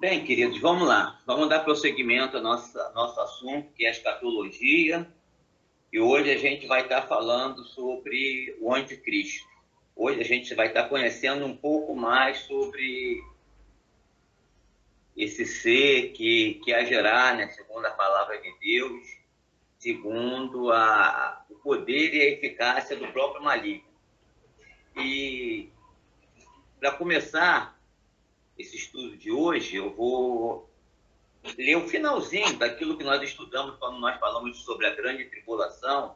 Bem, queridos, vamos lá. Vamos dar prosseguimento ao nosso assunto, que é a escatologia. E hoje a gente vai estar falando sobre o anticristo. Hoje a gente vai estar conhecendo um pouco mais sobre esse ser que agirá, né, segundo a palavra de Deus, segundo o poder e a eficácia do próprio maligno. E, para começar esse estudo de hoje, eu vou ler o finalzinho daquilo que nós estudamos quando nós falamos sobre a grande tribulação.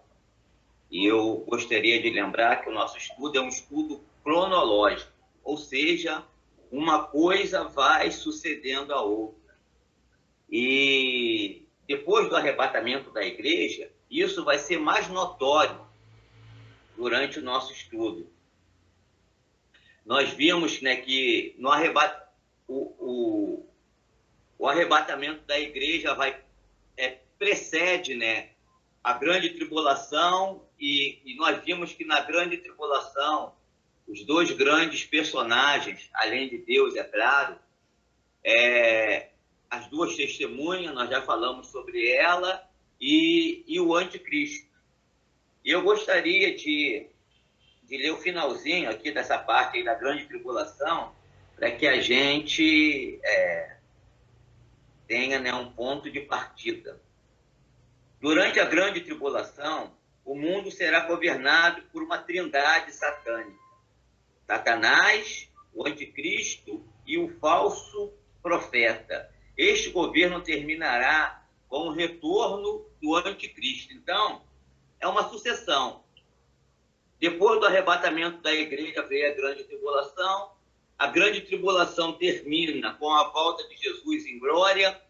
E eu gostaria de lembrar que o nosso estudo é um estudo cronológico, ou seja, uma coisa vai sucedendo a outra. E depois do arrebatamento da igreja, isso vai ser mais notório durante o nosso estudo. Nós vimos, né, que no o arrebatamento da igreja precede, né, a grande tribulação, e nós vimos que na grande tribulação os dois grandes personagens, além de Deus, é claro, as duas testemunhas, nós já falamos sobre ela, e o anticristo. E eu gostaria de ler o finalzinho aqui dessa parte aí da grande tribulação, para que a gente tenha, né, um ponto de partida. Durante a grande tribulação, o mundo será governado por uma trindade satânica: Satanás, o anticristo e o falso profeta. Este governo terminará com o retorno do anticristo. Então, é uma sucessão. Depois do arrebatamento da igreja veio a grande tribulação. A grande tribulação termina com a volta de Jesus em glória.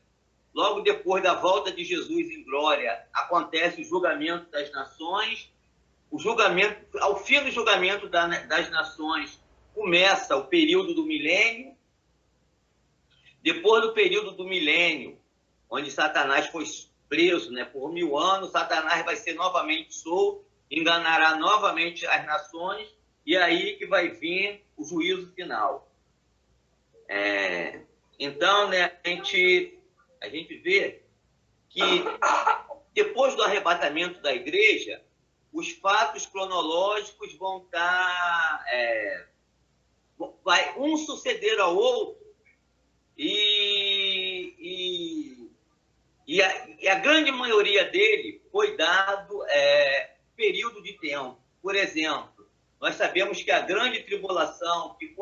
Logo depois da volta de Jesus em glória, acontece o julgamento das nações. Ao fim do julgamento das nações, começa o período do milênio. Depois do período do milênio, onde Satanás foi preso, né, por 1000 anos, Satanás vai ser novamente solto, enganará novamente as nações, e aí que vai vir o juízo final. Então, né, a gente vê que depois do arrebatamento da igreja, os fatos cronológicos vão estar vai um suceder ao outro, e a grande maioria dele foi dado período de tempo. Por exemplo, nós sabemos que a grande tribulação, que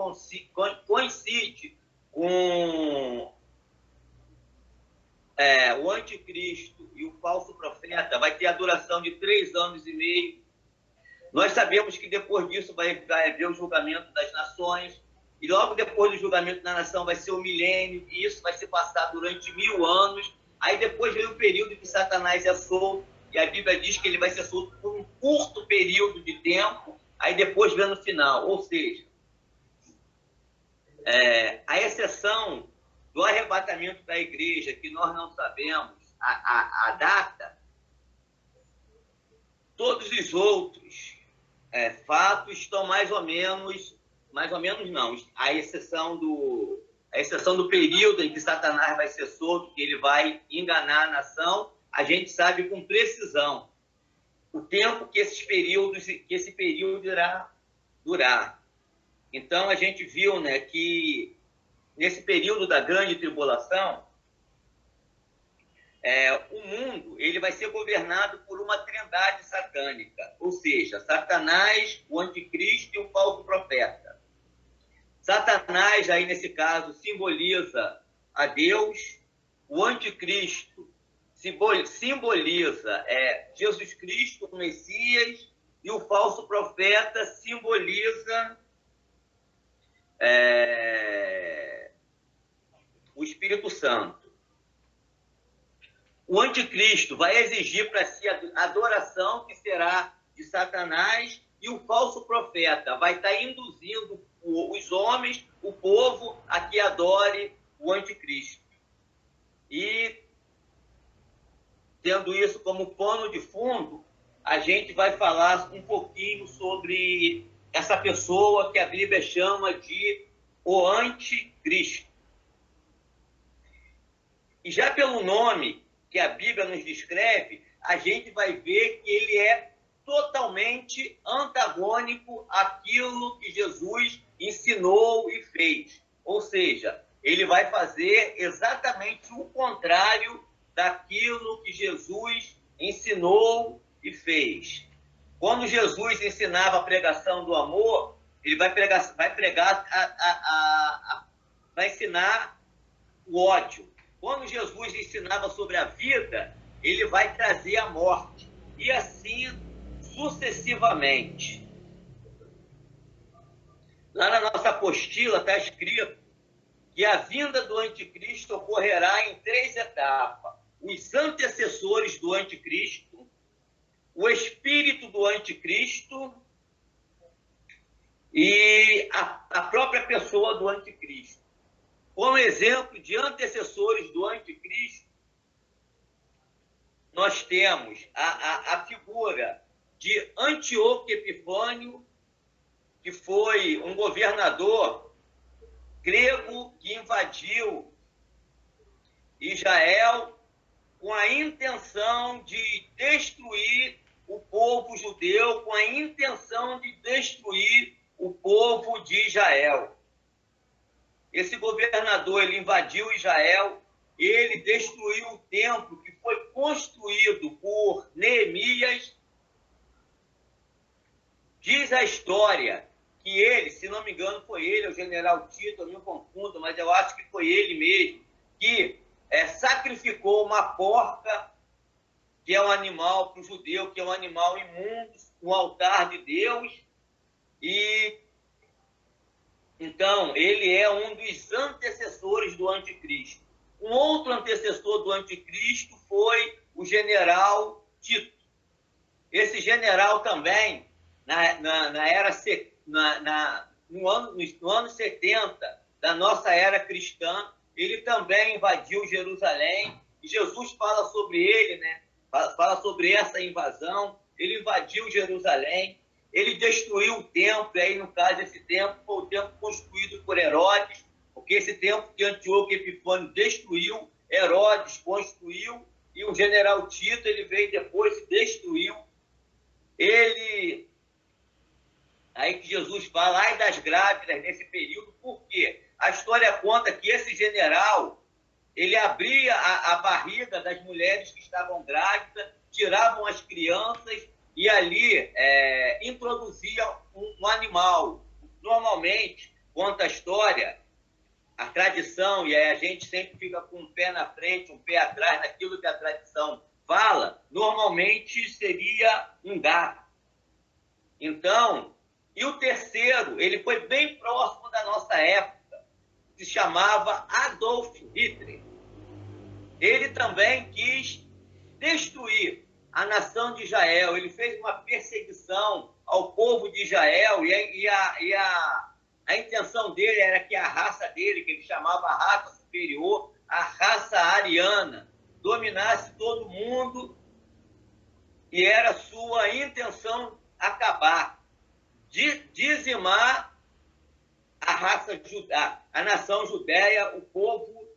coincide com o anticristo e o falso profeta, vai ter a duração de 3 anos e meio. Nós sabemos que depois disso vai haver o julgamento das nações, e logo depois do julgamento da nação vai ser o milênio, e isso vai se passar durante 1000 anos. Aí depois vem o período que Satanás é solto, e a Bíblia diz que ele vai ser solto por um curto período de tempo, aí depois vem no final. Ou seja, a exceção do arrebatamento da igreja, que nós não sabemos a data, todos os outros fatos estão mais ou menos não, a exceção do período em que Satanás vai ser solto, que ele vai enganar a nação, a gente sabe com precisão o tempo que esse período irá durar. Então, a gente viu, né, que nesse período da grande tribulação, o mundo ele vai ser governado por uma trindade satânica, ou seja, Satanás, o anticristo e o falso profeta. Satanás, aí nesse caso, simboliza a Deus, o anticristo simboliza Jesus Cristo, o Messias, e o falso profeta simboliza o Espírito Santo. O anticristo vai exigir para si a adoração que será de Satanás, e o falso profeta vai estar induzindo os homens, o povo, a que adore o anticristo. E, tendo isso como pano de fundo, a gente vai falar um pouquinho sobre essa pessoa que a Bíblia chama de o anticristo. E já pelo nome que a Bíblia nos descreve, a gente vai ver que ele é totalmente antagônico àquilo que Jesus ensinou e fez. Ou seja, ele vai fazer exatamente o contrário daquilo que Jesus ensinou e fez. Quando Jesus ensinava a pregação do amor, ele vai ensinar o ódio. Quando Jesus ensinava sobre a vida, ele vai trazer a morte. E assim sucessivamente. Lá na nossa apostila está escrito que a vinda do anticristo ocorrerá em 3 etapas. Os antecessores do anticristo, o espírito do anticristo e a própria pessoa do anticristo. Como exemplo de antecessores do anticristo, nós temos a figura de Antíoco Epifânio, que foi um governador grego que invadiu Israel com a intenção de destruir o povo judeu, com a intenção de destruir o povo de Israel. Esse governador, ele invadiu Israel, ele destruiu o templo que foi construído por Neemias. Diz a história que ele, se não me engano, foi ele, o general Tito, eu me confundo, mas eu acho que foi ele mesmo, que sacrificou uma porca, que é um animal para o judeu, que é um animal imundo, no altar de Deus. E então, ele é um dos antecessores do anticristo. Um outro antecessor do anticristo foi o general Tito. Esse general também, no ano 70 da nossa era cristã, ele também invadiu Jerusalém. E Jesus fala sobre ele, né? Fala sobre essa invasão. Ele invadiu Jerusalém. Ele destruiu o templo, e aí, no caso, esse templo foi o templo construído por Herodes, porque esse templo que Antíoco Epifânio destruiu, Herodes construiu, e o general Tito, ele veio depois e destruiu. Ele, aí que Jesus fala, ai das grávidas nesse período, por quê? A história conta que esse general, ele abria a barriga das mulheres que estavam grávidas, tiravam as crianças, e ali introduzia um animal. Normalmente, conta a história, a tradição, e aí a gente sempre fica com um pé na frente, um pé atrás naquilo que a tradição fala, normalmente seria um gato. Então, e o terceiro, ele foi bem próximo da nossa época, se chamava Adolf Hitler. Ele também quis destruir a nação de Israel. Ele fez uma perseguição ao povo de Israel e a intenção dele era que a raça dele, que ele chamava a raça superior, a raça ariana, dominasse todo mundo, e era sua intenção acabar, dizimar a raça judaica, a nação judeia, o povo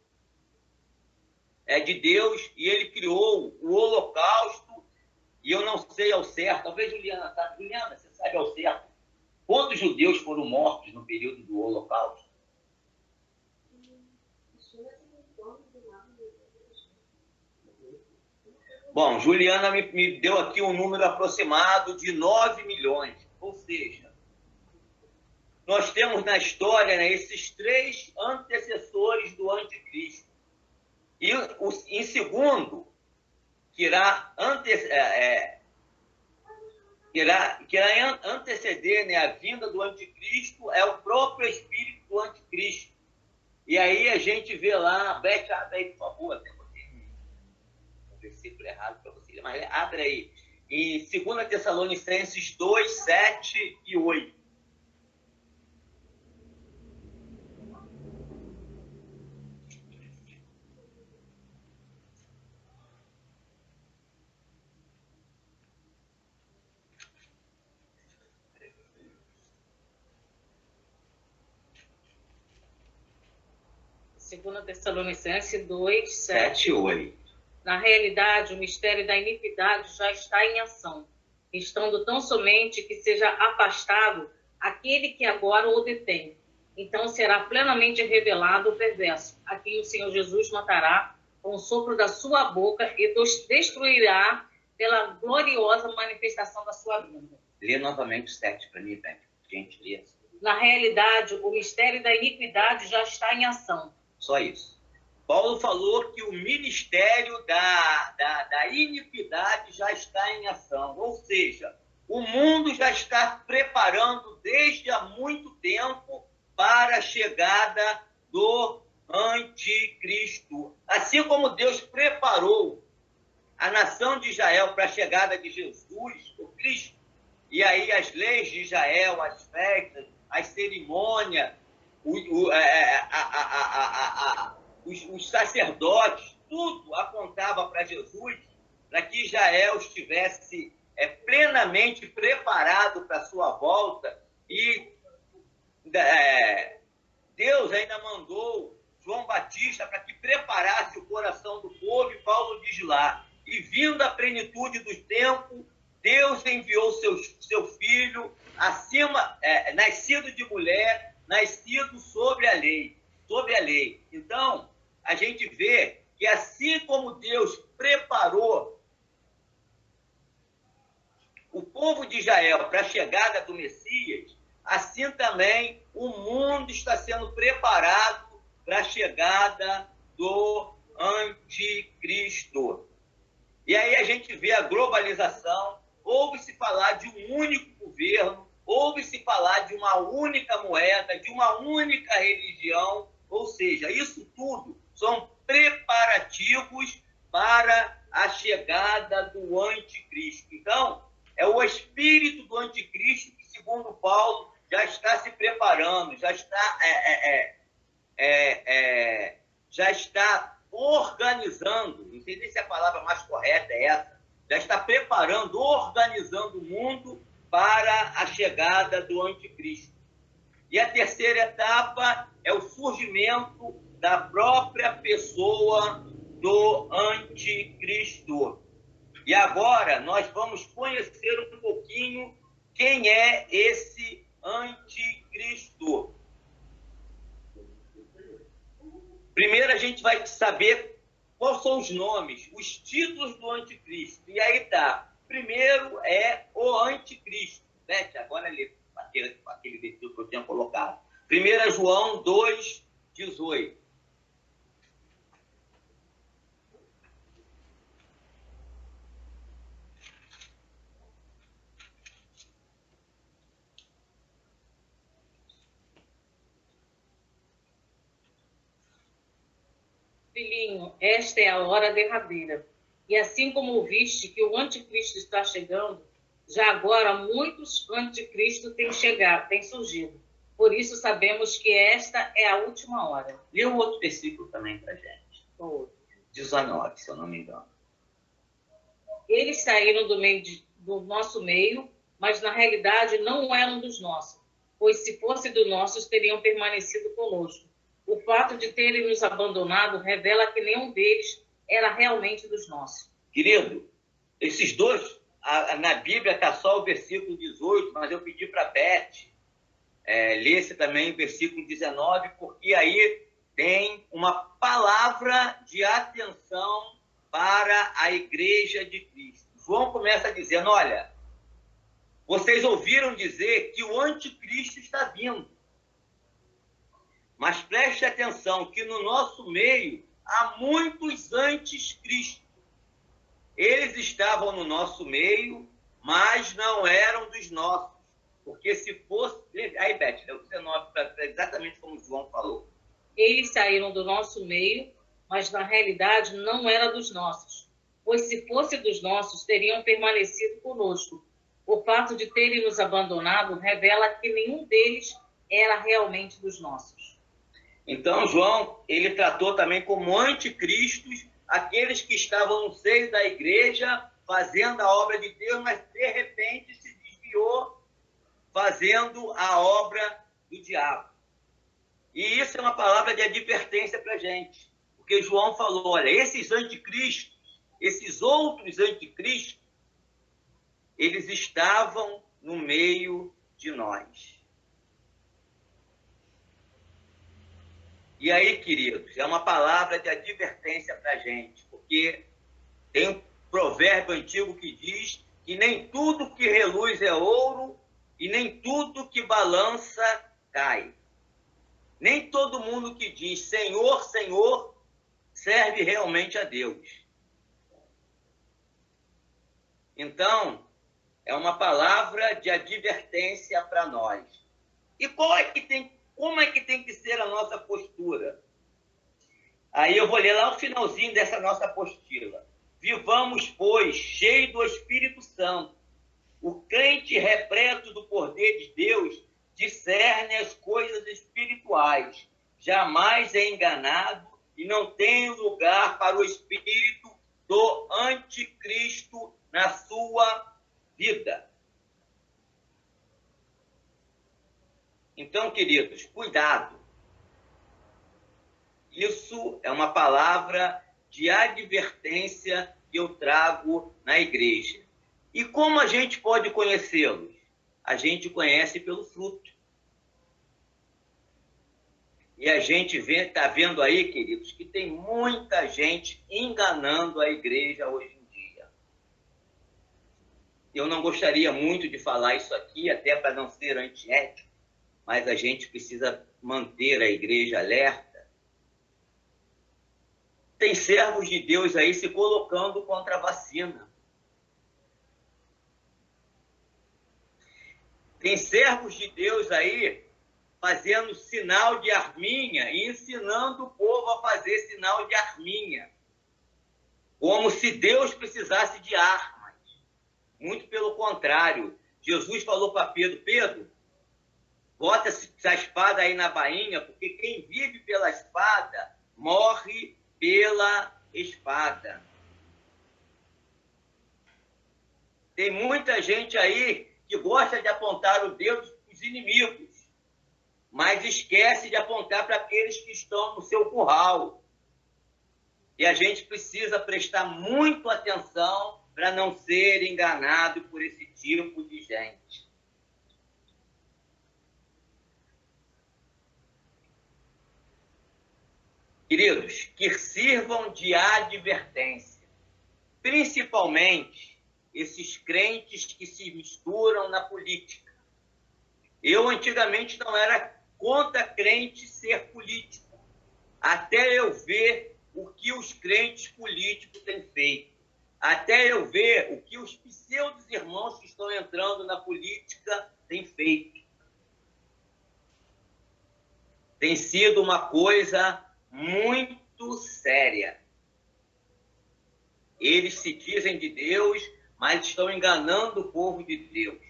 de Deus, e ele criou o Holocausto. E eu não sei ao certo, talvez Juliana sabe. Juliana, você sabe ao certo quantos judeus foram mortos no período do Holocausto? Bom, Juliana me deu aqui um número aproximado de 9 milhões. Ou seja, nós temos na história, né, esses 3 antecessores do anticristo. E em segundo, que irá anteceder, né, a vinda do anticristo, é o próprio espírito do anticristo. E aí a gente vê lá, Beth, abre aí, por favor, até botei um versículo errado para você, mas abre aí, em 2 Tessalonicenses 2, 7 e 8. 2 Tessalonicenses 2, 7 e 8. Na realidade, o mistério da iniquidade já está em ação, estando tão somente que seja afastado aquele que agora o detém. Então será plenamente revelado o perverso, a quem o Senhor Jesus matará com o sopro da sua boca e destruirá pela gloriosa manifestação da sua vinda. Lê novamente o 7 para mim, Beth. Gentileza. Na realidade, o mistério da iniquidade já está em ação. Só isso. Paulo falou que o ministério da iniquidade já está em ação. Ou seja, o mundo já está preparando desde há muito tempo para a chegada do anticristo. Assim como Deus preparou a nação de Israel para a chegada de Jesus, o Cristo, e aí as leis de Israel, as festas, as cerimônias, os sacerdotes, tudo apontava para Jesus, para que Israel estivesse plenamente preparado para a sua volta. E Deus ainda mandou João Batista para que preparasse o coração do povo, e Paulo diz lá, e vindo a plenitude dos tempos, Deus enviou seu filho, nascido de mulher, nascido sobre a lei. Então, a gente vê que assim como Deus preparou o povo de Israel para a chegada do Messias, assim também o mundo está sendo preparado para a chegada do anticristo. E aí a gente vê a globalização, ouve-se falar de um único governo, ouve-se falar de uma única moeda, de uma única religião, ou seja, isso tudo são preparativos para a chegada do anticristo. Então, é o espírito do anticristo que, segundo Paulo, já está se preparando, já está organizando, não sei se a palavra mais correta é essa, já está preparando, organizando o mundo para a chegada do anticristo. E a terceira etapa é o surgimento da própria pessoa do anticristo. E agora nós vamos conhecer um pouquinho quem é esse anticristo. Primeiro a gente vai saber quais são os nomes, os títulos do anticristo. E aí tá. Primeiro é o anticristo. Né? Agora lê aquele versículo que eu tinha colocado. 1 João 2, 18. Filhinho, esta é a hora derradeira. E assim como ouviste que o anticristo está chegando, já agora muitos anticristos têm surgido. Por isso sabemos que esta é a última hora. Lê um outro versículo também para a gente. 19, se eu não me engano. Eles saíram do nosso meio, mas na realidade não eram dos nossos, pois se fosse dos nossos, teriam permanecido conosco. O fato de terem nos abandonado revela que nenhum deles era realmente dos nossos. Querido, esses dois, na Bíblia está só o versículo 18, mas eu pedi para a Beth ler-se também o versículo 19, porque aí tem uma palavra de atenção para a igreja de Cristo. João começa dizendo, olha, vocês ouviram dizer que o anticristo está vindo. Mas preste atenção que no nosso meio há muitos anticristos. Eles estavam no nosso meio, mas não eram dos nossos. Porque se fosse... Aí, Beth, é o 19, exatamente como o João falou. Eles saíram do nosso meio, mas na realidade não era dos nossos. Pois se fosse dos nossos, teriam permanecido conosco. O fato de terem nos abandonado revela que nenhum deles era realmente dos nossos. Então, João, ele tratou também como anticristos aqueles que estavam no seio da igreja, fazendo a obra de Deus, mas de repente se desviou, fazendo a obra do diabo. E isso é uma palavra de advertência para a gente. Porque João falou, olha, esses anticristos, esses outros anticristos, eles estavam no meio de nós. E aí, queridos, é uma palavra de advertência para a gente, porque tem um provérbio antigo que diz que nem tudo que reluz é ouro e nem tudo que balança cai. Nem todo mundo que diz Senhor, Senhor, serve realmente a Deus. Então, é uma palavra de advertência para nós. E como é que tem que ser a nossa postura? Aí eu vou ler lá o finalzinho dessa nossa apostila. Vivamos, pois, cheio do Espírito Santo. O crente repleto do poder de Deus discerne as coisas espirituais. Jamais é enganado e não tem lugar para o espírito do anticristo na sua vida. Então, queridos, cuidado. Isso é uma palavra de advertência que eu trago na igreja. E como a gente pode conhecê-los? A gente conhece pelo fruto. E a gente está vendo aí, queridos, que tem muita gente enganando a igreja hoje em dia. Eu não gostaria muito de falar isso aqui, até para não ser antiético, mas a gente precisa manter a igreja alerta. Tem servos de Deus aí se colocando contra a vacina. Tem servos de Deus aí fazendo sinal de arminha e ensinando o povo a fazer sinal de arminha. Como se Deus precisasse de armas. Muito pelo contrário. Jesus falou para Pedro, Pedro, bota essa espada aí na bainha, porque quem vive pela espada morre pela espada. Tem muita gente aí que gosta de apontar o dedo para os inimigos, mas esquece de apontar para aqueles que estão no seu curral. E a gente precisa prestar muito atenção para não ser enganado por esse tipo de gente. Queridos, que sirvam de advertência, principalmente esses crentes que se misturam na política. Eu, antigamente, não era contra crente ser político, até eu ver o que os crentes políticos têm feito, até eu ver o que os pseudos irmãos que estão entrando na política têm feito. Tem sido uma coisa muito séria. Eles se dizem de Deus, mas estão enganando o povo de Deus.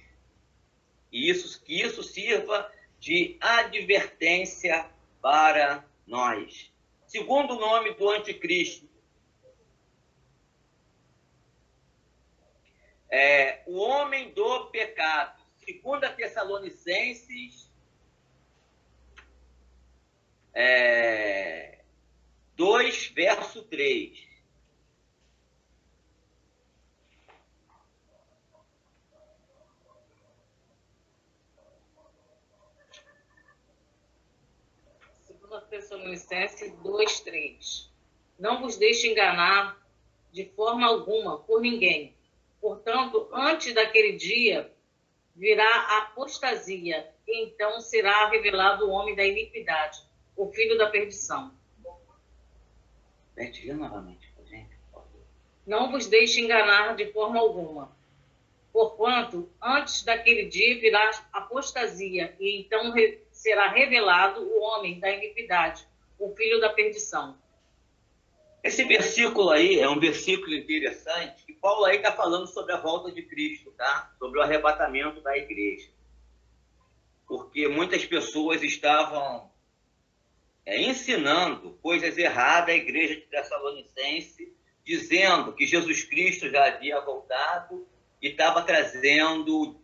E que isso sirva de advertência para nós. Segundo nome do anticristo, o homem do pecado. 2 Tessalonicenses 2, verso 3. Tessalonicenses 2:3. Não vos deixe enganar de forma alguma por ninguém. Portanto, antes daquele dia virá a apostasia, e então será revelado o homem da iniquidade, o filho da perdição. Diga novamente, gente, por favor. Não vos deixe enganar de forma alguma. Porquanto, antes daquele dia virá a apostasia, e então será revelado o homem da iniquidade, o filho da perdição. Esse versículo aí é um versículo interessante, que Paulo aí está falando sobre a volta de Cristo, tá? Sobre o arrebatamento da igreja. Porque muitas pessoas estavam ensinando coisas erradas à igreja de Tessalonicense, dizendo que Jesus Cristo já havia voltado e estava trazendo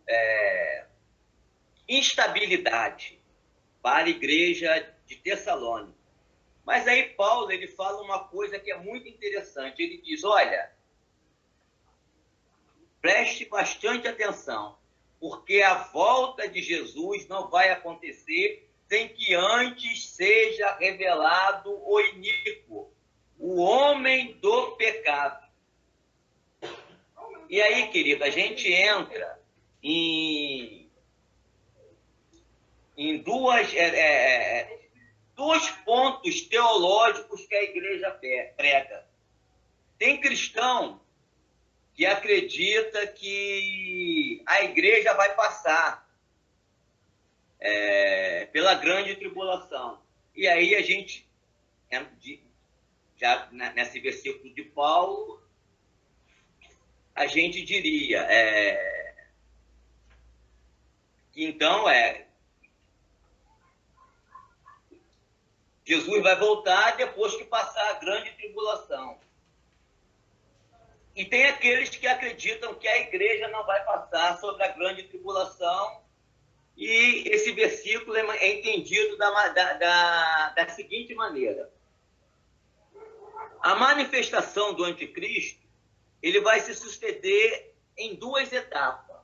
instabilidade para a igreja de Tessalônica. Mas aí Paulo ele fala uma coisa que é muito interessante. Ele diz, olha, preste bastante atenção, porque a volta de Jesus não vai acontecer sem que antes seja revelado o iníquo, o homem do pecado. E aí, querido, a gente entra em dois pontos teológicos que a igreja prega. Tem cristão que acredita que a igreja vai passar pela grande tribulação. E aí a gente, já nesse versículo de Paulo, a gente diria que então Jesus vai voltar depois que passar a grande tribulação. E tem aqueles que acreditam que a igreja não vai passar sobre a grande tribulação, e esse versículo é entendido da seguinte maneira. A manifestação do anticristo, ele vai se suceder em duas etapas,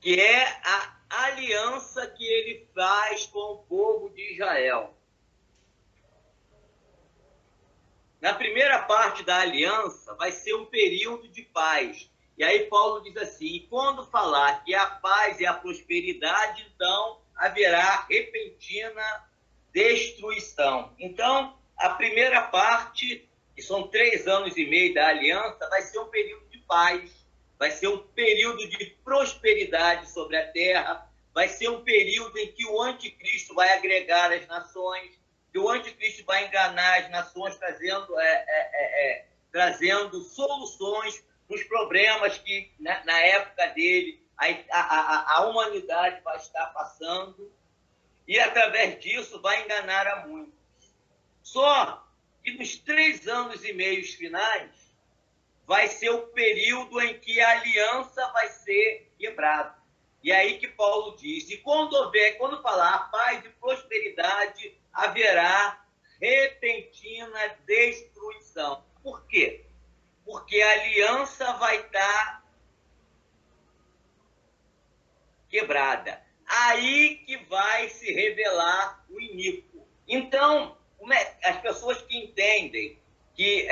que é a aliança que ele faz com o povo de Israel. Na primeira parte da aliança vai ser um período de paz. E aí Paulo diz assim, quando falar que a paz e a prosperidade, então haverá repentina destruição. Então, a primeira parte, que são 3 anos e meio da aliança, vai ser um período de paz, vai ser um período de prosperidade sobre a terra, vai ser um período em que o anticristo vai agregar as nações, que o anticristo vai enganar as nações, trazendo soluções para os problemas que, na época dele, a humanidade vai estar passando, e, através disso, vai enganar a muitos. Só que nos 3 anos e meio finais, vai ser o período em que a aliança vai ser quebrada. E é aí que Paulo diz, e quando falar paz e prosperidade, haverá repentina destruição. Por quê? Porque a aliança vai estar quebrada. Aí que vai se revelar o iníquo. Então, as pessoas que entendem que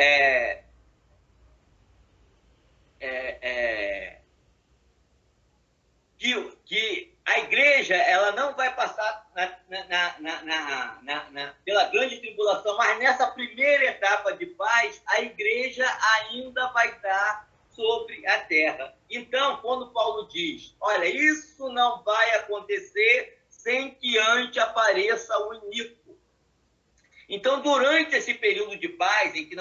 que a igreja ela não vai passar pela grande tribulação, mas nessa primeira etapa de paz, a igreja ainda vai estar sobre a terra. Então, quando Paulo diz, olha, isso não vai acontecer sem que antes apareça o iníquo. Então, durante esse período de paz, em que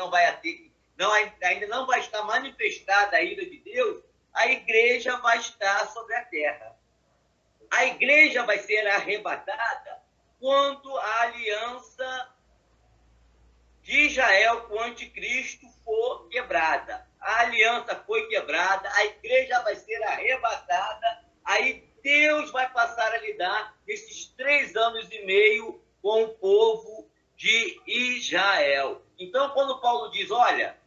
ainda não vai estar manifestada a ira de Deus, a igreja vai estar sobre a terra. A igreja vai ser arrebatada quando a aliança de Israel com o anticristo for quebrada. A aliança foi quebrada, a igreja vai ser arrebatada, aí Deus vai passar a lidar nesses 3 anos e meio com o povo de Israel. Então, quando Paulo diz, olha,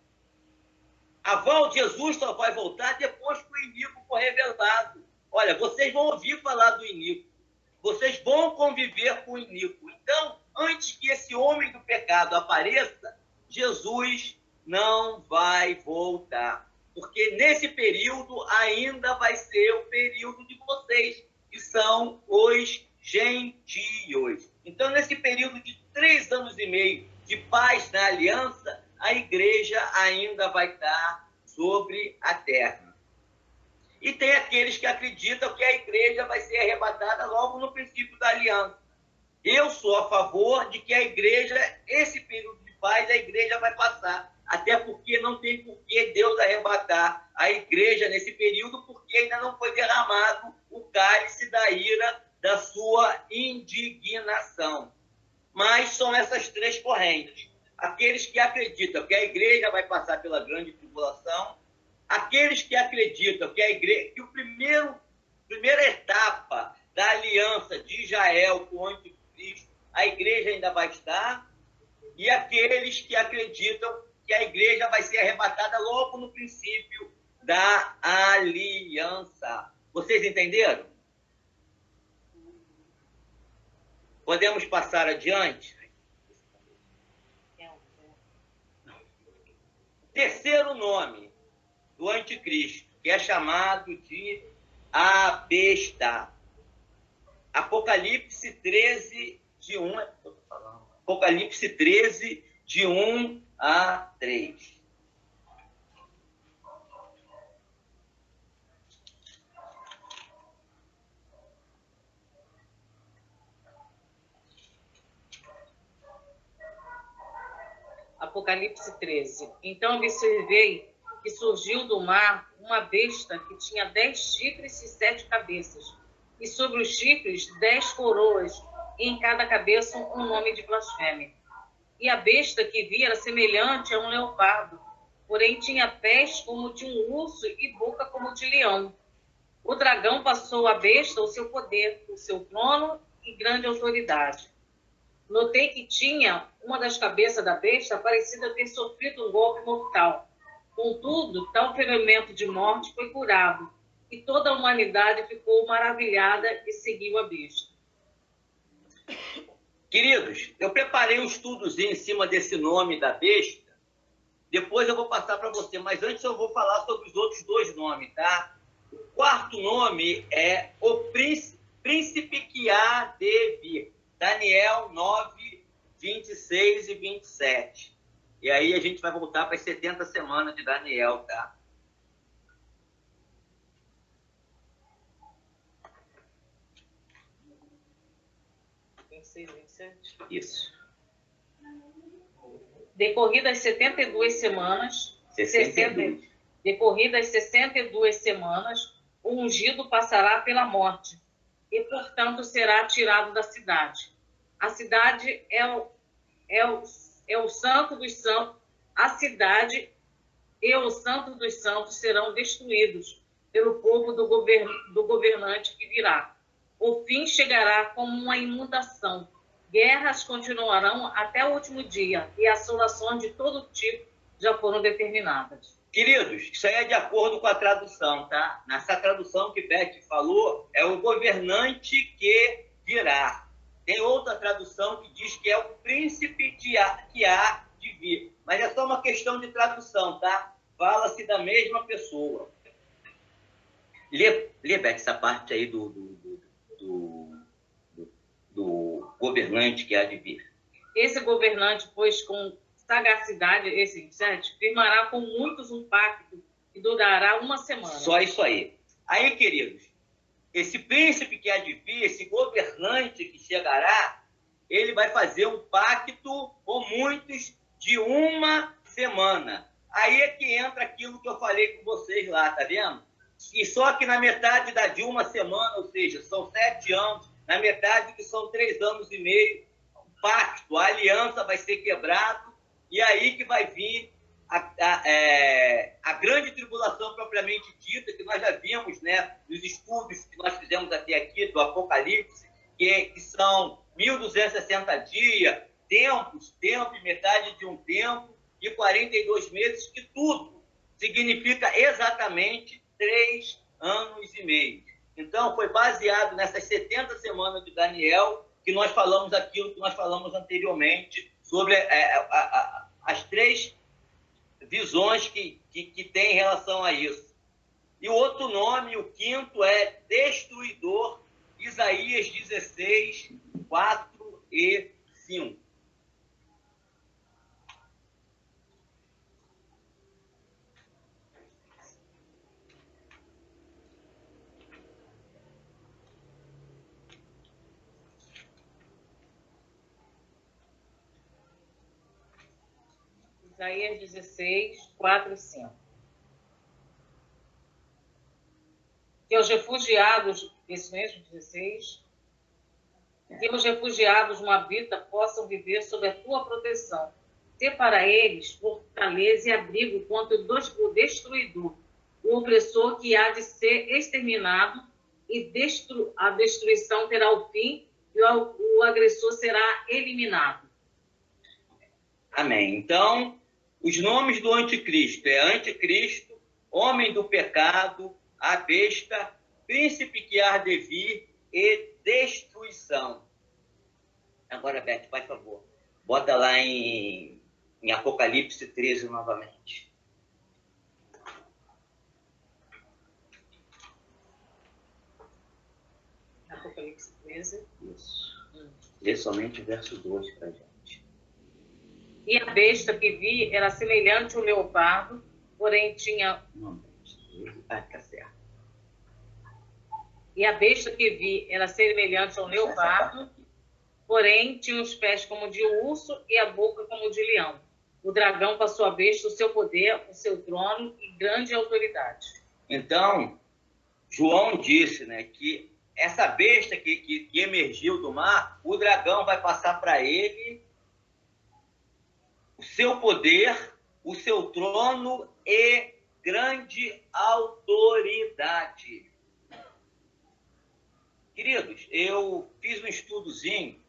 a volta de Jesus só vai voltar depois que o iníquo for revelado. Olha, vocês vão ouvir falar do iníquo. Vocês vão conviver com o iníquo. Então, antes que esse homem do pecado apareça, Jesus não vai voltar. Porque nesse período ainda vai ser o período de vocês, que são os gentios. Então, nesse período de 3 anos e meio de paz na aliança, a igreja ainda vai estar sobre a terra. E tem aqueles que acreditam que a igreja vai ser arrebatada logo no princípio da aliança. Eu sou a favor de que a igreja, esse período de paz, a igreja vai passar. Até porque não tem por que Deus arrebatar a igreja nesse período, porque ainda não foi derramado o cálice da ira da sua indignação. Mas são essas 3 correntes. Aqueles que acreditam que a igreja vai passar pela grande tribulação, aqueles que acreditam que que a primeira etapa da aliança de Israel com o anticristo a igreja ainda vai estar, e aqueles que acreditam que a igreja vai ser arrebatada logo no princípio da aliança. Vocês entenderam? Podemos passar adiante? Terceiro nome do anticristo, que é chamado de a besta. Apocalipse 13, de 1 Apocalipse 13, de 1 a 3. Apocalipse 13. Então observei que surgiu do mar uma besta que tinha 10 chifres e 7 cabeças, e sobre os chifres 10 coroas, e em cada cabeça um nome de blasfêmia. E a besta que vi era semelhante a um leopardo, porém tinha pés como de um urso e boca como de leão. O dragão passou à besta o seu poder, o seu trono e grande autoridade. Notei que tinha uma das cabeças da besta parecida ter sofrido um golpe mortal. Contudo, tal ferimento de morte foi curado, e toda a humanidade ficou maravilhada e seguiu a besta. Queridos, eu preparei um estudozinho em cima desse nome da besta. Depois eu vou passar para você, mas antes eu vou falar sobre os outros dois nomes, tá? O quarto nome é o príncipe que há de vir. Daniel 9, 26 e 27. E aí a gente vai voltar para as 70 semanas de Daniel, tá? Isso. Decorridas 72 semanas, 62. Decorridas 62 semanas, o ungido passará pela morte e, portanto, será tirado da cidade. A cidade é o santo dos santos. A cidade e o santo dos santos serão destruídos pelo povo do governante que virá. O fim chegará como uma inundação. Guerras continuarão até o último dia e assolações de todo tipo já foram determinadas. Queridos, isso aí é de acordo com a tradução, tá? Nessa tradução que Beth falou, é o governante que virá. Tem outra tradução que diz que é o príncipe que há de vir. Mas é só uma questão de tradução, tá? Fala-se da mesma pessoa. Lê Beth, essa parte aí do governante que há de vir. Esse governante, pois com sagacidade, esse 7, firmará com muitos um pacto que durará uma semana. Só isso aí. Aí, queridos, esse príncipe que há de vir, esse governante que chegará, ele vai fazer um pacto com muitos de uma semana. Aí é que entra aquilo que eu falei com vocês lá, tá vendo? E só que na metade de uma semana, ou seja, são 7 anos, na metade que são 3 anos e meio, o pacto, a aliança vai ser quebrado, e aí que vai vir a grande tribulação propriamente dita, que nós já vimos, né, nos estudos que nós fizemos até aqui do Apocalipse, que são 1260 dias, tempo e metade de um tempo, e 42 meses, que tudo significa exatamente 3 anos e meio. Então, foi baseado nessas 70 semanas de Daniel que nós falamos aquilo que nós falamos anteriormente sobre as 3 visões que tem em relação a isso. E o outro nome, o quinto, é Destruidor, Isaías 16, 4 e 5. Isaías 16, 4 e 5. Que os refugiados, esse mesmo 16, que os refugiados moabitas possam viver sob a tua proteção. Ser para eles fortaleza e abrigo contra o destruidor, o opressor que há de ser exterminado, e a destruição terá o fim e o agressor será eliminado. Amém. Então, os nomes do anticristo é anticristo, homem do pecado, a besta, príncipe que há de vir e destruição. Agora, Beth, por favor, bota lá em Apocalipse 13 novamente. Apocalipse 13. Isso. Lê somente o verso 2 para a gente. E a besta que vi era semelhante ao leopardo, porém tinha... Tá certo. E a besta que vi era semelhante ao leopardo, porém tinha os pés como de urso e a boca como de leão. O dragão passou a besta o seu poder, o seu trono e grande autoridade. Então, João disse, né, que essa besta que emergiu do mar, o dragão vai passar para ele o seu poder, o seu trono e grande autoridade. Queridos, eu fiz um estudozinho,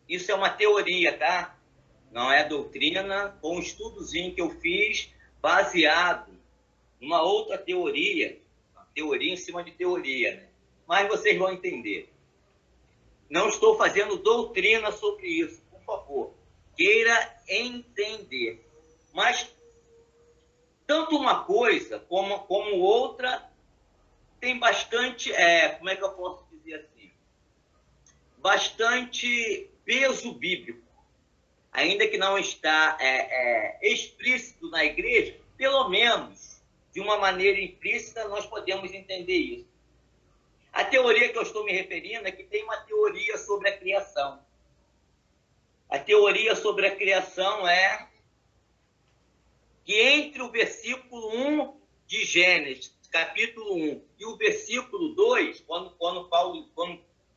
isso é uma teoria, tá? Não é doutrina, foi um estudozinho que eu fiz baseado numa outra teoria, uma teoria em cima de teoria, né? Mas vocês vão entender. Não estou fazendo doutrina sobre isso, por favor. Queira entender. Mas tanto uma coisa como outra tem bastante, como é que eu posso dizer assim? Bastante peso bíblico. Ainda que não está explícito na igreja, pelo menos, de uma maneira implícita, nós podemos entender isso. A teoria que eu estou me referindo é que tem uma teoria sobre a criação. A teoria sobre a criação é que entre o versículo 1 de Gênesis, capítulo 1, e o versículo 2, quando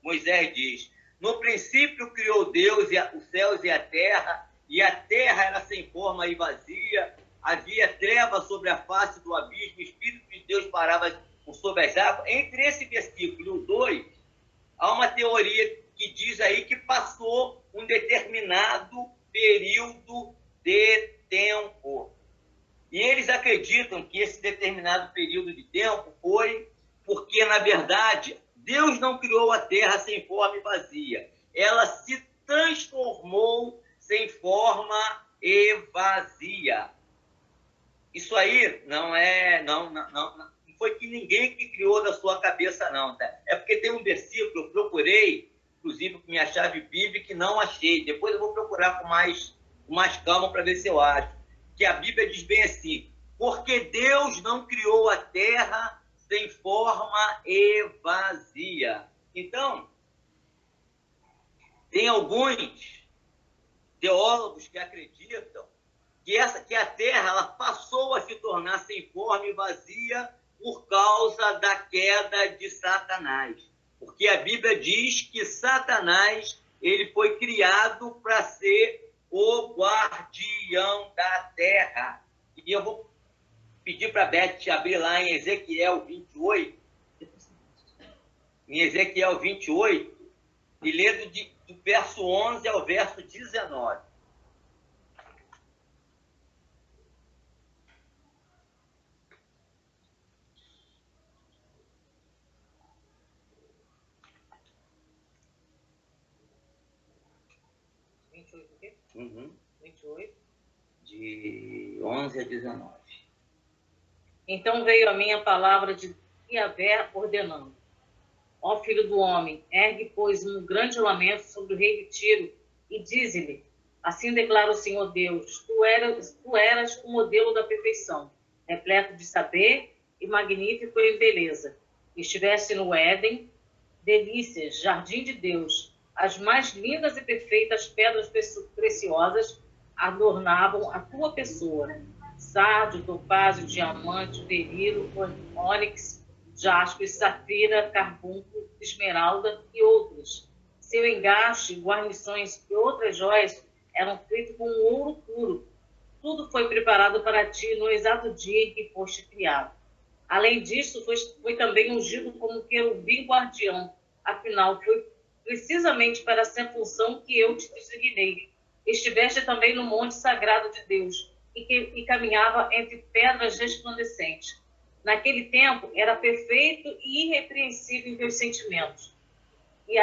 Moisés diz: no princípio criou Deus os céus e a terra era sem forma e vazia, havia trevas sobre a face do abismo, o Espírito de Deus parava sobre as águas. Entre esse versículo e o 2, há uma teoria que diz aí que passou um determinado período de tempo. E eles acreditam que esse determinado período de tempo foi porque, na verdade, Deus não criou a terra sem forma e vazia. Ela se transformou sem forma e vazia. Isso aí não foi que ninguém que criou da sua cabeça, não. Tá? É porque tem um versículo, eu procurei, inclusive com minha chave bíblica, e não achei. Depois eu vou procurar com mais calma para ver se eu acho. Que a Bíblia diz bem assim: porque Deus não criou a terra sem forma e vazia. Então, tem alguns teólogos que acreditam que a terra ela passou a se tornar sem forma e vazia por causa da queda de Satanás. Porque a Bíblia diz que Satanás ele foi criado para ser o guardião da terra. E eu vou pedir para a Beth abrir lá em Ezequiel 28. Em Ezequiel 28, e ler do verso 11 ao verso 19. Uhum. 28. De 11 a 19. Então veio a mim a palavra de Yahvé ordenando: ó filho do homem, ergue, pois, um grande lamento sobre o rei de Tiro, e dize-lhe: assim declara o Senhor Deus, tu eras o modelo da perfeição, repleto de saber e magnífico em beleza. Estiveste no Éden, delícias, jardim de Deus. As mais lindas e perfeitas pedras preciosas adornavam a tua pessoa: sardio, topázio, diamante, berilo, ônix, jaspe, safira, carbúnculo, esmeralda e outros. Seu engaste, guarnições e outras joias eram feitos com ouro puro. Tudo foi preparado para ti no exato dia em que foste criado. Além disso, foi também ungido como querubim guardião. Afinal, foi precisamente para essa função que eu te designei. Estiveste também no monte sagrado de Deus, e caminhava entre pedras resplandecentes. Naquele tempo, era perfeito e irrepreensível em teus sentimentos e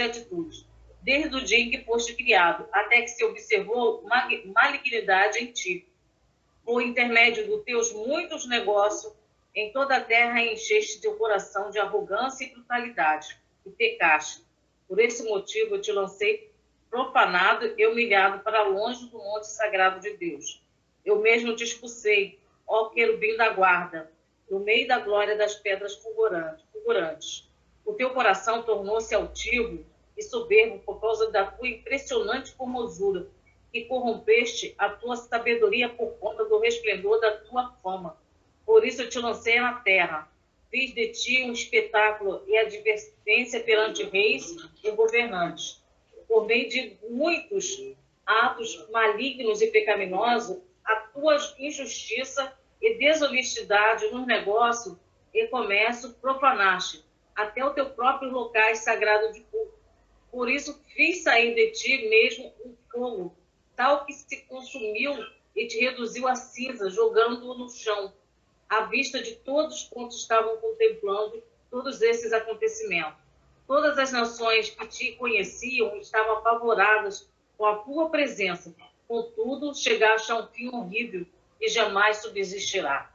atitudes, desde o dia em que foste criado, até que se observou malignidade em ti. Por intermédio dos teus muitos negócios, em toda a terra encheste teu coração de arrogância e brutalidade, e pecaste. Por esse motivo eu te lancei profanado e humilhado para longe do monte sagrado de Deus. Eu mesmo te expulsei, ó querubim da guarda, no meio da glória das pedras fulgurantes. O teu coração tornou-se altivo e soberbo por causa da tua impressionante formosura, e corrompeste a tua sabedoria por conta do resplendor da tua fama. Por isso eu te lancei na terra. Fiz de ti um espetáculo e advertência perante reis e governantes. Por meio de muitos atos malignos e pecaminosos, a tua injustiça e desonestidade nos negócios e comércio profanaste, até o teu próprio locais sagrado de culto. Por isso fiz sair de ti mesmo um fogo, tal que se consumiu e te reduziu a cinza, jogando-o no chão, à vista de todos quantos estavam contemplando todos esses acontecimentos. Todas as nações que te conheciam estavam apavoradas com a tua presença. Contudo, chegaste a um fim horrível e jamais subsistirá.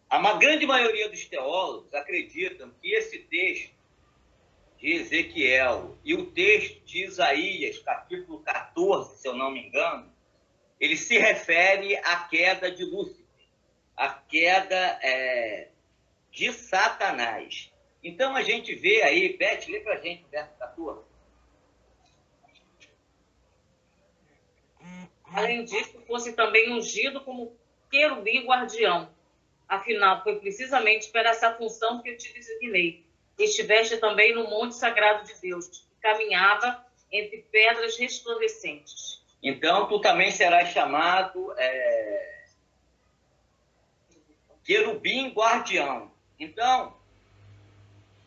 A grande maioria dos teólogos acreditam que esse texto de Ezequiel e o texto de Isaías, capítulo 14, se eu não me engano, ele se refere à queda de Lúcifer, à queda de Satanás. Então, a gente vê aí, Beth, lê para a gente o verso 14. Além disso, fosse também ungido como querubim guardião. Afinal, foi precisamente para essa função que eu te designei. Estiveste também no monte sagrado de Deus, que caminhava entre pedras resplandecentes. Então, tu também serás chamado querubim guardião. Então,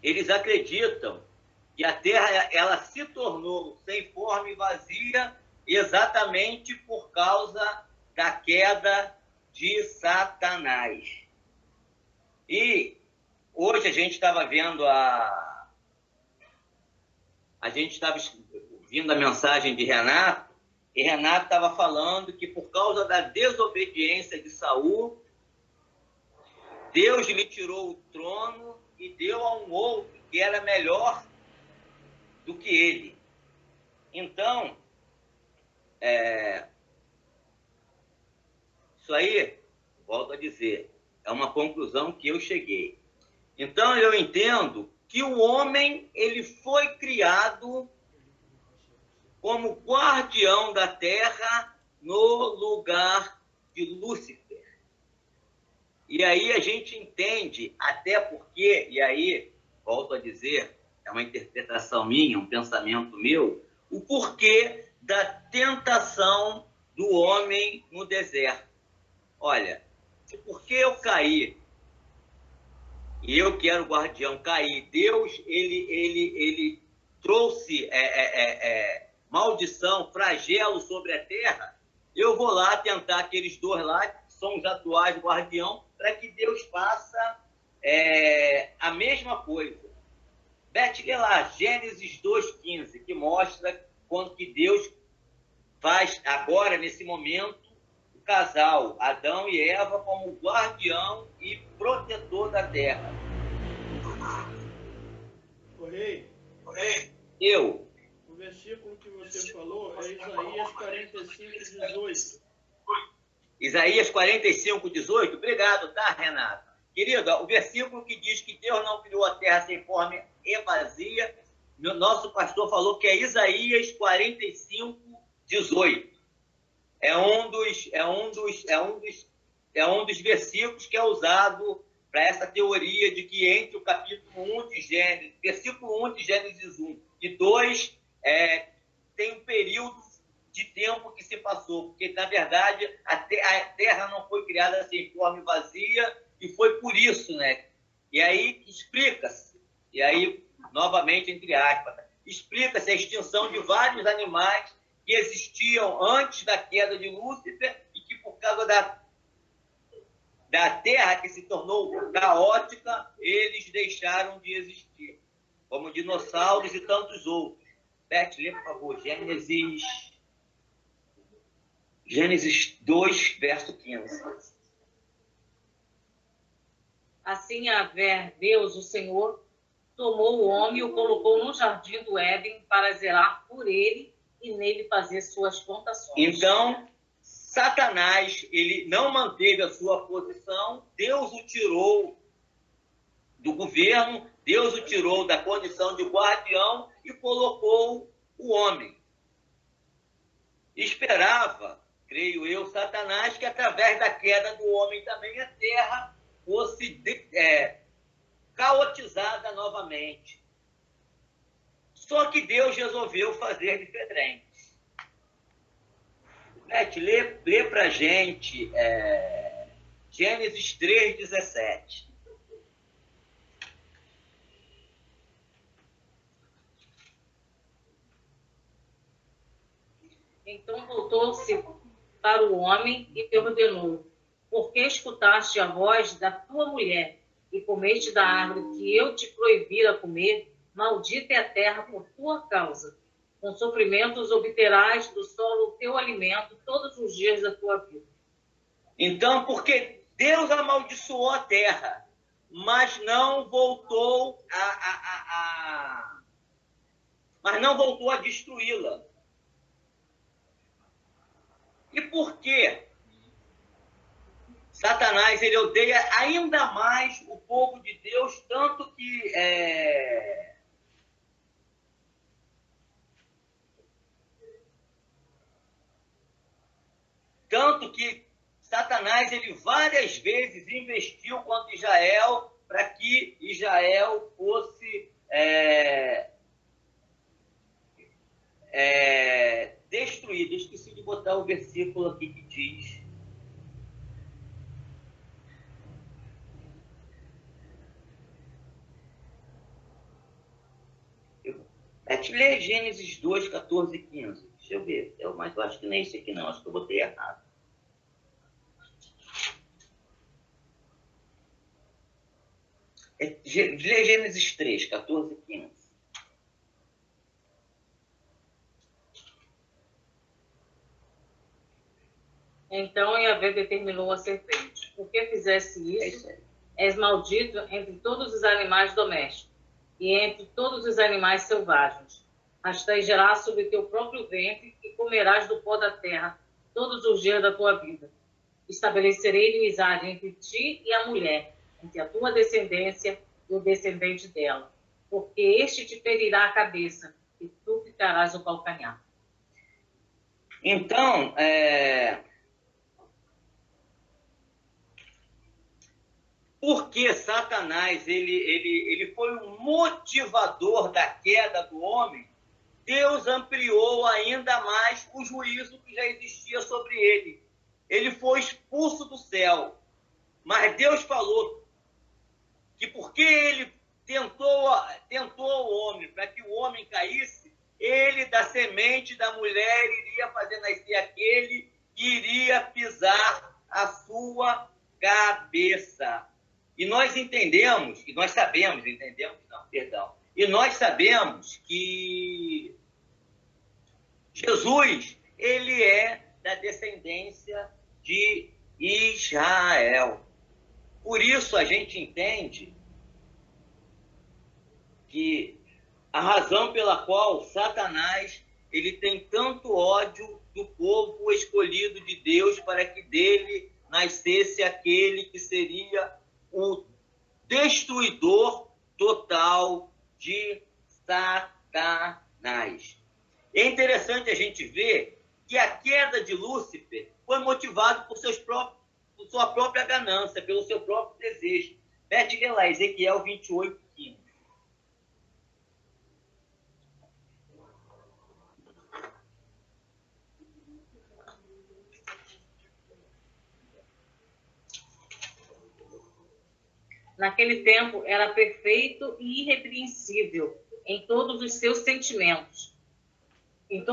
eles acreditam que a terra ela se tornou sem forma e vazia exatamente por causa da queda de Satanás. E hoje a gente estava vendo a gente estava ouvindo a mensagem de Renato, e Renato estava falando que por causa da desobediência de Saul, Deus lhe tirou o trono e deu a um outro que era melhor do que ele. Então, isso aí, volto a dizer, é uma conclusão que eu cheguei. Então, eu entendo que o homem ele foi criado como guardião da terra no lugar de Lúcifer. E aí a gente entende, até porque, e aí, volto a dizer, é uma interpretação minha, um pensamento meu, o porquê da tentação do homem no deserto. Olha, porque eu caí, e eu que era o guardião caí, Deus, ele trouxe maldição, flagelo sobre a terra, eu vou lá tentar aqueles dois lá, que são os atuais guardião, para que Deus faça a mesma coisa. Beth, lê lá, Gênesis 2,15, que mostra quando que Deus faz, agora, nesse momento, o casal, Adão e Eva, como guardião e protetor da terra. Rei, O versículo que você falou é Isaías 45:18. Isaías 45:18, obrigado, tá, Renato? Querido, o versículo que diz que Deus não criou a terra sem forma e vazia, nosso pastor falou que é Isaías 45:18. É um dos versículos que é usado para essa teoria de que entre o capítulo 1 de Gênesis, versículo 1 de Gênesis 1 e 2, tem um período de tempo que se passou, porque, na verdade, a terra não foi criada sem forma e vazia, e foi por isso, né? E aí explica-se. E aí novamente entre aspas, explica-se a extinção de vários animais que existiam antes da queda de Lúcifer e que, por causa da Terra, que se tornou caótica, eles deixaram de existir, como dinossauros e tantos outros. Beth, lê, por favor, Gênesis 2, verso 15. Assim, Yahvé, Deus, o Senhor, tomou o homem e o colocou no jardim do Éden para zelar por ele e nele fazer suas plantações. Então, Satanás, ele não manteve a sua posição, Deus o tirou do governo, Deus o tirou da condição de guardião e colocou o homem. Esperava, creio eu, Satanás, que através da queda do homem também a terra fosse caotizada novamente. Só que Deus resolveu fazer diferente. Beth, lê para a gente Gênesis 3:17. Então voltou-se para o homem e lhe ordenou: por que escutaste a voz da tua mulher e comeste da árvore que eu te proibira comer? Maldita é a terra por tua causa. Com sofrimentos obterás do solo o teu alimento todos os dias da tua vida. Então, porque Deus amaldiçoou a terra, mas não voltou a destruí-la. E por quê? Satanás, ele odeia ainda mais o povo de Deus, tanto que Satanás, ele várias vezes investiu contra Israel para que Israel fosse destruído. Esqueci de botar o versículo aqui que diz. Te ler Gênesis 2, 14 e 15. Deixa eu ver. Mas eu acho que nem esse aqui não. Acho que eu botei errado. Lê Gênesis 3, 14 e 15. Então Yahvé determinou a serpente: por que fizesse isso? És maldito entre todos os animais domésticos e entre todos os animais selvagens. Rastejarás sobre teu próprio ventre e comerás do pó da terra todos os dias da tua vida. Estabelecerei inimizade entre ti e a mulher, entre a tua descendência e o descendente dela, porque este te ferirá a cabeça e tu ficarás o calcanhar. Então, porque Satanás ele foi um motivador da queda do homem, Deus ampliou ainda mais o juízo que já existia sobre ele. Ele foi expulso do céu. Mas Deus falou que porque ele tentou o homem, para que o homem caísse, ele, da semente da mulher, iria fazer nascer aquele que iria pisar a sua cabeça. E nós entendemos, e nós sabemos que Jesus, ele é da descendência de Israel. Por isso a gente entende que a razão pela qual Satanás ele tem tanto ódio do povo escolhido de Deus para que dele nascesse aquele que seria o destruidor total de Satanás. É interessante a gente ver que a queda de Lúcifer foi motivada por sua própria ganância, pelo seu próprio desejo. Beth, lê lá, Ezequiel 28, 15. Naquele tempo era perfeito e irrepreensível em todos os seus sentimentos, e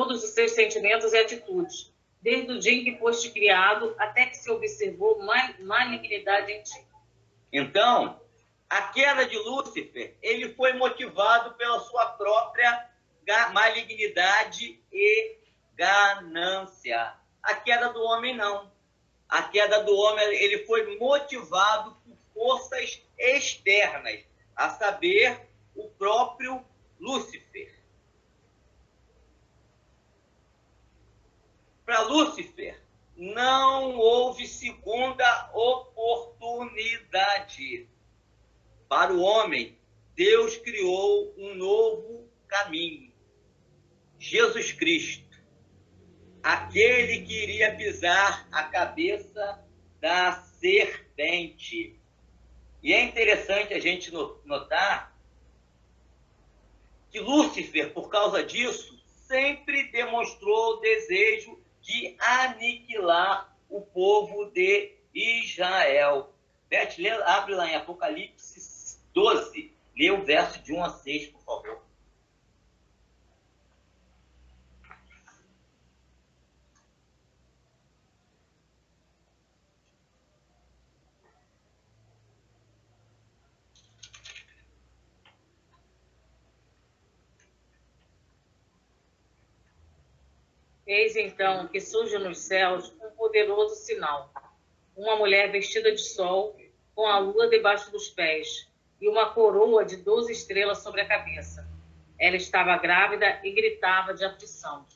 atitudes, desde o dia em que foste criado até que se observou malignidade em ti. Então, a queda de Lúcifer, ele foi motivado pela sua própria malignidade e ganância. A queda do homem não. A queda do homem, ele foi motivado por forças externas, a saber, o próprio Lúcifer. Para Lúcifer, não houve segunda oportunidade. Para o homem, Deus criou um novo caminho. Jesus Cristo, aquele que iria pisar a cabeça da serpente. E é interessante a gente notar que Lúcifer, por causa disso, sempre demonstrou o desejo de aniquilar o povo de Israel. Beth, abre lá em Apocalipse 12, lê o verso de 1 a 6, por favor. Eis então que surge nos céus um poderoso sinal. Uma mulher vestida de sol, com a lua debaixo dos pés, e uma coroa de 12 estrelas sobre a cabeça. Ela estava grávida e gritava de aflição,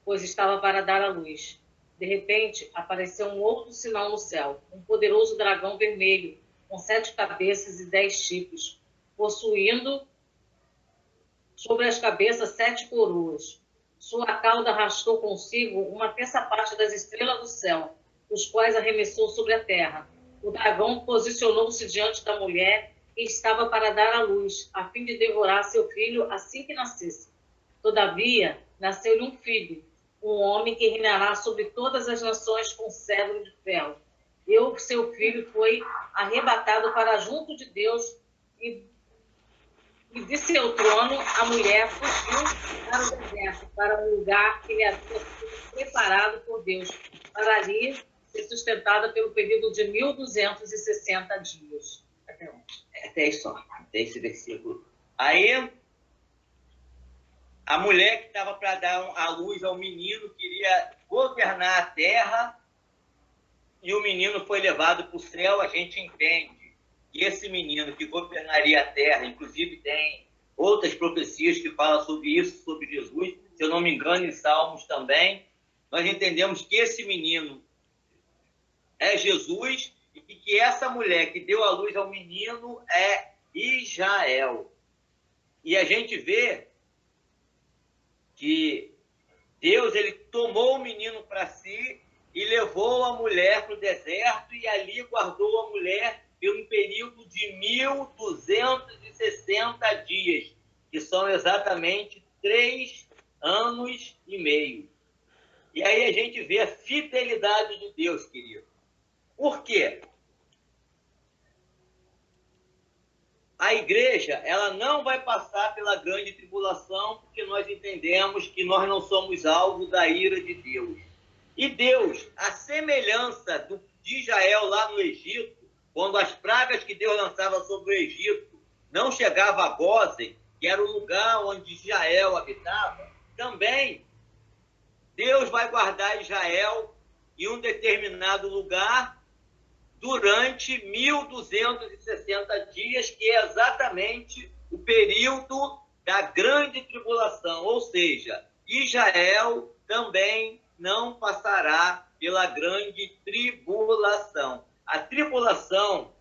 pois estava para dar à luz. De repente, apareceu um outro sinal no céu, um poderoso dragão vermelho, com 7 cabeças e 10 chifres, possuindo sobre as cabeças 7 coroas. Sua cauda arrastou consigo uma terça parte das estrelas do céu, os quais arremessou sobre a terra. O dragão posicionou-se diante da mulher e estava para dar à luz, a fim de devorar seu filho assim que nascesse. Todavia, nasceu-lhe um filho, um homem que reinará sobre todas as nações com cetro de ferro. E o seu filho foi arrebatado para junto de Deus e de seu trono, a mulher fugiu para o deserto, para um lugar que lhe havia sido preparado por Deus, para ali ser sustentada pelo período de 1260 dias. Até aí só, até esse versículo. Aí, a mulher que estava para dar à luz ao menino queria governar a terra e o menino foi levado para o céu. A gente entende que esse menino que governaria a terra, inclusive tem outras profecias que falam sobre isso, sobre Jesus, se eu não me engano, em Salmos também. Nós entendemos que esse menino é Jesus e que essa mulher que deu à luz ao menino é Israel. E a gente vê que Deus, ele tomou o menino para si e levou a mulher para o deserto e ali guardou a mulher por um período de 1260 dias, que são exatamente 3 anos e meio. E aí a gente vê a fidelidade de Deus, querido. Por quê? A igreja, ela não vai passar pela grande tribulação, porque nós entendemos que nós não somos alvo da ira de Deus. E Deus, a semelhança de Israel lá no Egito, quando as pragas que Deus lançava sobre o Egito não chegavam a Gósen, que era o lugar onde Israel habitava, também Deus vai guardar Israel em um determinado lugar durante 1260 dias, que é exatamente o período da grande tribulação. Ou seja, Israel também não passará pela grande tribulação. A tribulação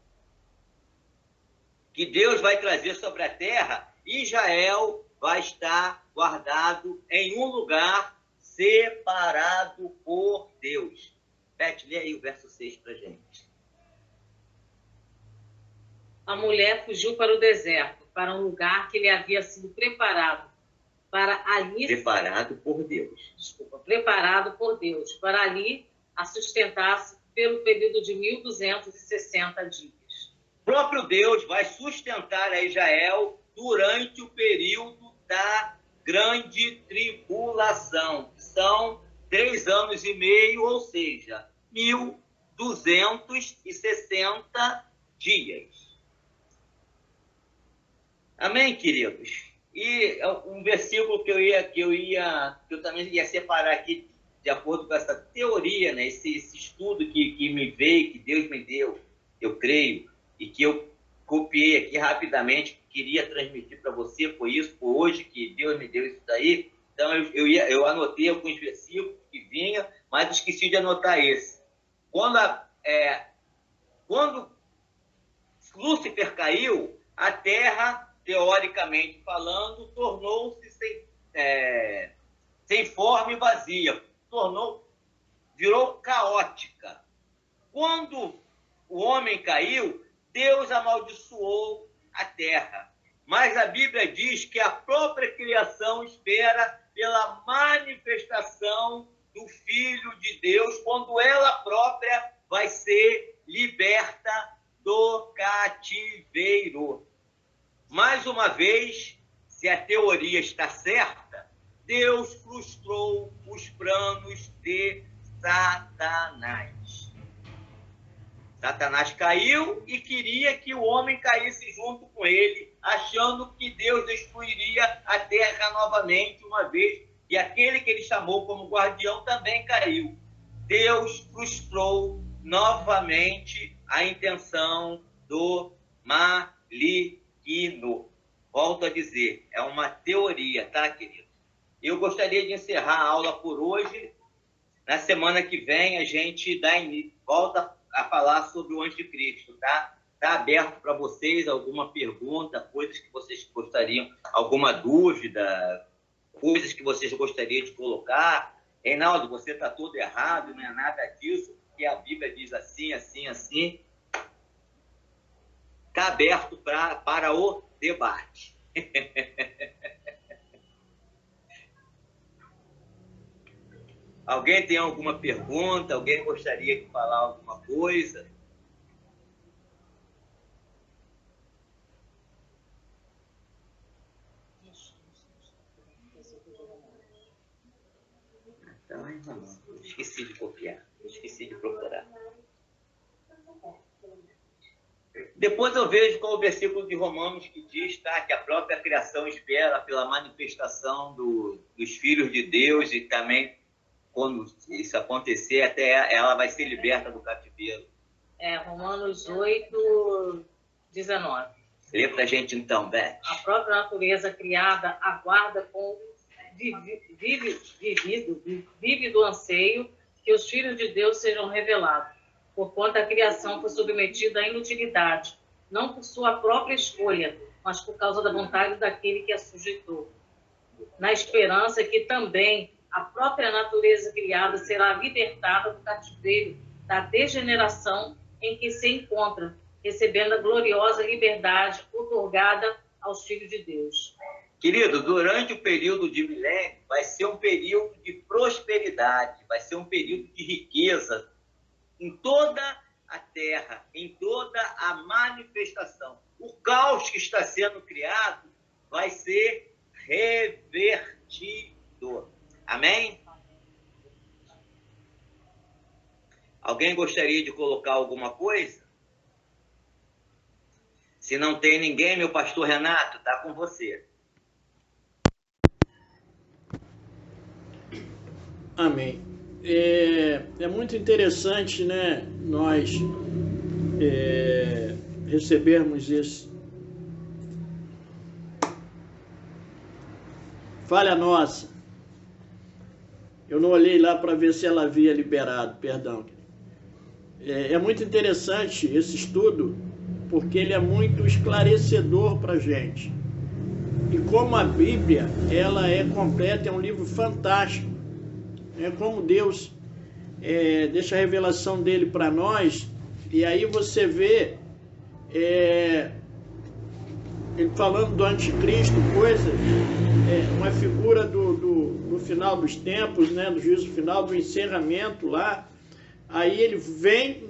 que Deus vai trazer sobre a terra, Israel vai estar guardado em um lugar separado por Deus. Beth, lê aí o verso 6 para a gente. A mulher fugiu para o deserto, para um lugar que lhe havia sido preparado, para ali... Preparado por Deus. Preparado por Deus, para ali a sustentasse pelo período de 1260 dias. próprio Deus vai sustentar a Israel durante o período da grande tribulação, que são 3 anos e meio, ou seja, 1260 dias. Amém, queridos? E um versículo que eu também ia separar aqui, de acordo com essa teoria, né? esse estudo que me veio, que Deus me deu, eu creio, e que eu copiei aqui rapidamente, queria transmitir para você, foi hoje que Deus me deu isso daí. Então, eu anotei alguns versículos que vinha, mas esqueci de anotar esse. Quando Lúcifer caiu, a Terra, teoricamente falando, tornou-se sem forma e vazia. Virou caótica. Quando o homem caiu, Deus amaldiçoou a terra. Mas a Bíblia diz que a própria criação espera pela manifestação do Filho de Deus, quando ela própria vai ser liberta do cativeiro. Mais uma vez, se a teoria está certa, Deus frustrou os planos de Satanás. Satanás caiu e queria que o homem caísse junto com ele, achando que Deus destruiria a terra novamente, uma vez que aquele que ele chamou como guardião também caiu. Deus frustrou novamente a intenção do maligno. Volto a dizer, é uma teoria, tá, querido? Eu gostaria de encerrar a aula por hoje. Na semana que vem a gente volta a falar sobre o anticristo, tá? Está aberto para vocês alguma pergunta, coisas que vocês gostariam, alguma dúvida, coisas que vocês gostariam de colocar. Reinaldo, você está todo errado, não é nada disso, porque a Bíblia diz assim, assim, assim. Está aberto para o debate. Alguém tem alguma pergunta? Alguém gostaria de falar alguma coisa? Então, esqueci de copiar, esqueci de procurar. Depois eu vejo qual o versículo de Romanos que diz, tá, que a própria criação espera pela manifestação dos filhos de Deus, e também, quando isso acontecer, até ela vai ser liberta do cativeiro. Romanos 8, 19. Lê pra gente então, Beth. A própria natureza criada aguarda com vívido anseio que os filhos de Deus sejam revelados, porquanto a criação foi submetida à inutilidade, não por sua própria escolha, mas por causa da vontade daquele que a sujeitou, na esperança que também a própria natureza criada será libertada do cativeiro da degeneração em que se encontra, recebendo a gloriosa liberdade otorgada aos filhos de Deus. Querido, durante o período de milênio, vai ser um período de prosperidade, vai ser um período de riqueza em toda a terra, em toda a manifestação. O caos que está sendo criado vai ser revertido. Amém? Alguém gostaria de colocar alguma coisa? Se não tem ninguém, meu pastor Renato, está com você. Amém. É muito interessante, né, nós recebermos isso. Falha nossa. Eu não olhei lá para ver se ela havia liberado, perdão. É muito interessante esse estudo, porque ele é muito esclarecedor para a gente. E como a Bíblia, ela é completa, é um livro fantástico. É como Deus deixa a revelação dele para nós, e aí você vê ele falando do anticristo, coisas, uma figura do final dos tempos, né, do juízo final, do encerramento lá, Aí ele vem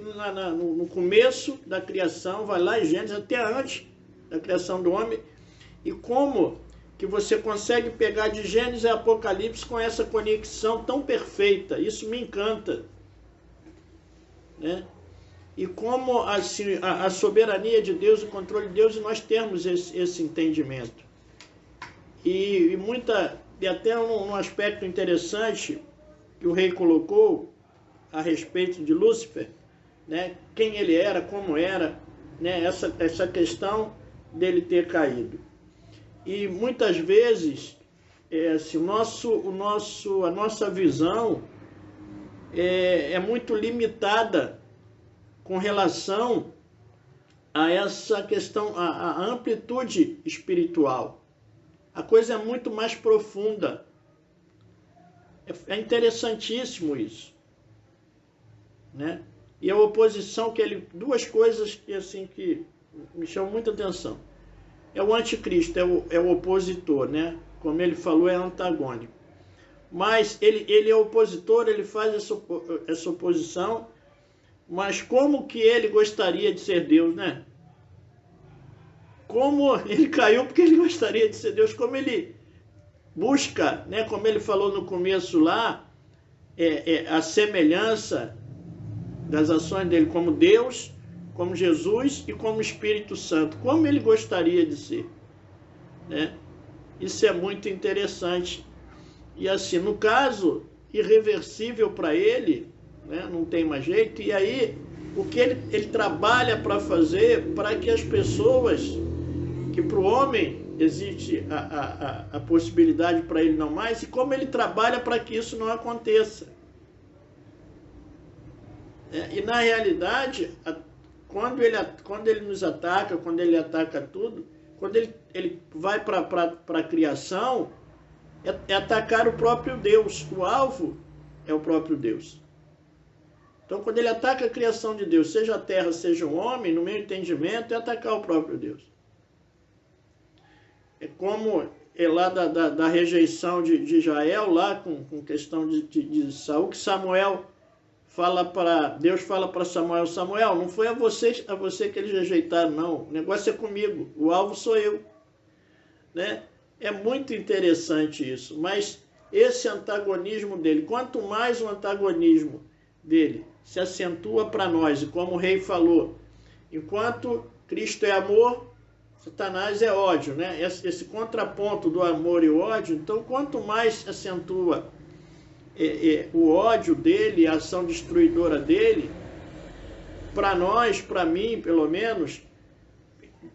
no começo da criação, vai lá em Gênesis, até antes da criação do homem. E como que você consegue pegar de Gênesis a Apocalipse com essa conexão tão perfeita? Isso me encanta, né? E como assim, a soberania de Deus, o controle de Deus, e nós temos esse entendimento. E até um aspecto interessante que o rei colocou a respeito de Lúcifer, né? Quem ele era, como era, né? Essa questão dele ter caído. E muitas vezes assim, a nossa visão é muito limitada com relação a essa questão, a amplitude espiritual. A coisa é muito mais profunda. É interessantíssimo isso, né? E a oposição duas coisas que assim que me chamam muita atenção. É o anticristo, é o opositor, né? Como ele falou, é antagônico. Mas ele é opositor, ele faz essa oposição, mas como que ele gostaria de ser Deus, né? Como ele caiu porque ele gostaria de ser Deus, como ele busca, né? Como ele falou no começo lá, a semelhança das ações dele como Deus, como Jesus e como Espírito Santo. Como ele gostaria de ser, né? Isso é muito interessante. E assim, no caso, irreversível para ele, né? Não tem mais jeito. E aí, o que ele trabalha para fazer para que as pessoas, que para o homem existe a possibilidade, para ele não mais, e como ele trabalha para que isso não aconteça. E na realidade, quando ele nos ataca, quando ele ataca tudo, quando ele vai para a criação, é atacar o próprio Deus. O alvo é o próprio Deus. Então, quando ele ataca a criação de Deus, seja a terra, seja o homem, no meu entendimento, é atacar o próprio Deus. É como lá da rejeição de Israel, lá com questão de Saul, que Deus fala para Samuel: Samuel, não foi a você que eles rejeitaram, não. O negócio é comigo, o alvo sou eu, né? É muito interessante isso, mas esse antagonismo dele, quanto mais o antagonismo dele se acentua para nós, e como o rei falou, enquanto Cristo é amor, Satanás é ódio, né? Esse contraponto do amor e o ódio, então quanto mais acentua o ódio dele, a ação destruidora dele, para nós, para mim, pelo menos,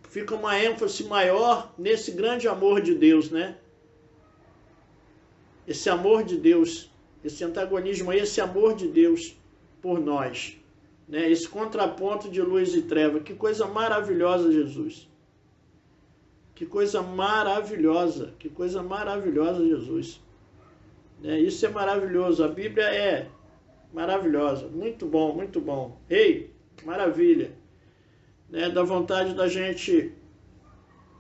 fica uma ênfase maior nesse grande amor de Deus, né? Esse amor de Deus, esse antagonismo, esse amor de Deus por nós, né? Esse contraponto de luz e treva. Que coisa maravilhosa, Jesus. Que coisa maravilhosa, Jesus. Isso é maravilhoso, a Bíblia é maravilhosa, muito bom, muito bom. Ei, maravilha. Dá vontade da gente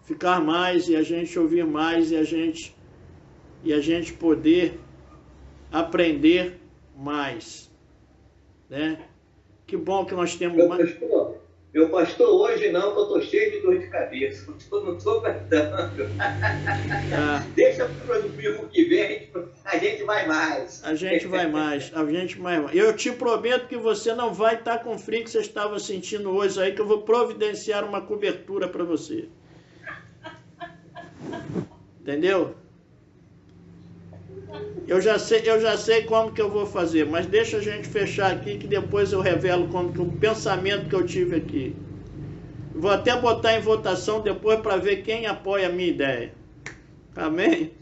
ficar mais, e a gente ouvir mais, e a gente poder aprender mais, né? Que bom que nós temos mais. Meu pastor, hoje não, que eu estou cheio de dor de cabeça. Eu não estou aguentando. Deixa para o domingo que vem, a gente vai mais. A gente vai mais. Eu te prometo que você não vai estar com o frio que você estava sentindo hoje aí, que eu vou providenciar uma cobertura para você. Entendeu? Eu já sei como que eu vou fazer, mas deixa a gente fechar aqui, que depois eu revelo como que o pensamento que eu tive aqui. Vou até botar em votação depois para ver quem apoia a minha ideia. Amém?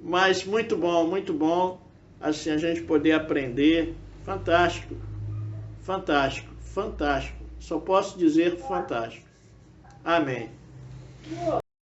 Mas muito bom, assim, a gente poder aprender. Fantástico, fantástico, fantástico. Só posso dizer fantástico. Amém.